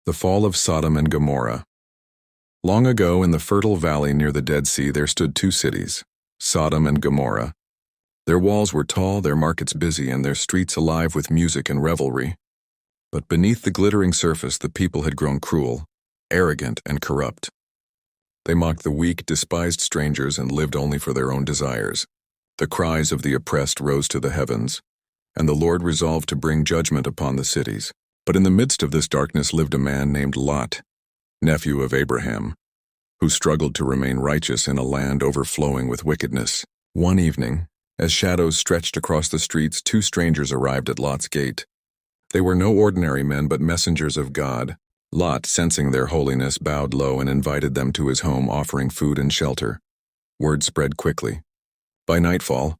The fall of Sodom and Gomorrah. Long ago, in the fertile valley near the Dead Sea, there stood two cities, Sodom and Gomorrah. Their walls were tall, their markets busy, and their streets alive with music and revelry. But beneath the glittering surface, the people had grown cruel, arrogant, and corrupt. They mocked the weak, despised strangers, and lived only for their own desires. The cries of the oppressed rose to the heavens, and the Lord resolved to bring judgment upon the cities. But in the midst of this darkness lived a man named Lot, nephew of Abraham, who struggled to remain righteous in a land overflowing with wickedness. One evening, as shadows stretched across the streets, two strangers arrived at Lot's gate. They were no ordinary men, but messengers of God. Lot, sensing their holiness, bowed low and invited them to his home, offering food and shelter. Word spread quickly. By nightfall,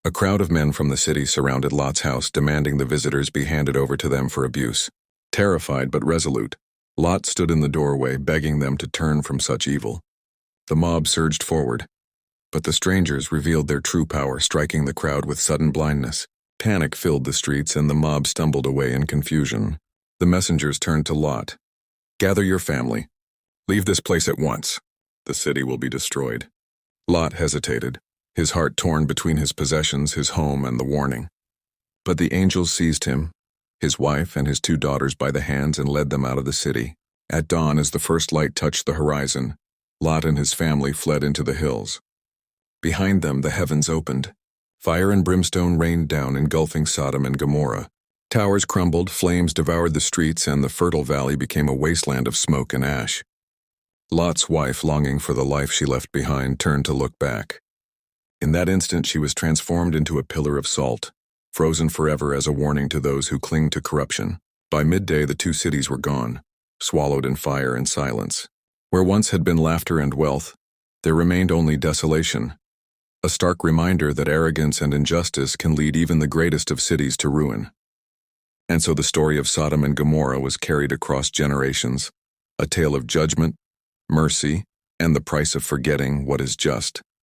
a crowd of men from the city surrounded Lot's house, demanding the visitors be handed over to them for abuse. Terrified but resolute, Lot stood in the doorway, begging them to turn from such evil. The mob surged forward, but the strangers revealed their true power, striking the crowd with sudden blindness. Panic filled the streets, and the mob stumbled away in confusion. The messengers turned to Lot. "Gather your family. Leave this place at once. The city will be destroyed." Lot hesitated, his heart torn between his possessions, his home, and the warning. But the angels seized him, his wife, and his two daughters by the hands and led them out of the city. At dawn, as the first light touched the horizon, Lot and his family fled into the hills. Behind them, the heavens opened. Fire and brimstone rained down, engulfing Sodom and Gomorrah. Towers crumbled, flames devoured the streets, and the fertile valley became a wasteland of smoke and ash. Lot's wife, longing for the life she left behind, turned to look back. In that instant, she was transformed into a pillar of salt, frozen forever as a warning to those who cling to corruption. By midday, the two cities were gone, swallowed in fire and silence. Where once had been laughter and wealth, there remained only desolation, a stark reminder that arrogance and injustice can lead even the greatest of cities to ruin. And so the story of Sodom and Gomorrah was carried across generations, a tale of judgment, mercy, and the price of forgetting what is just.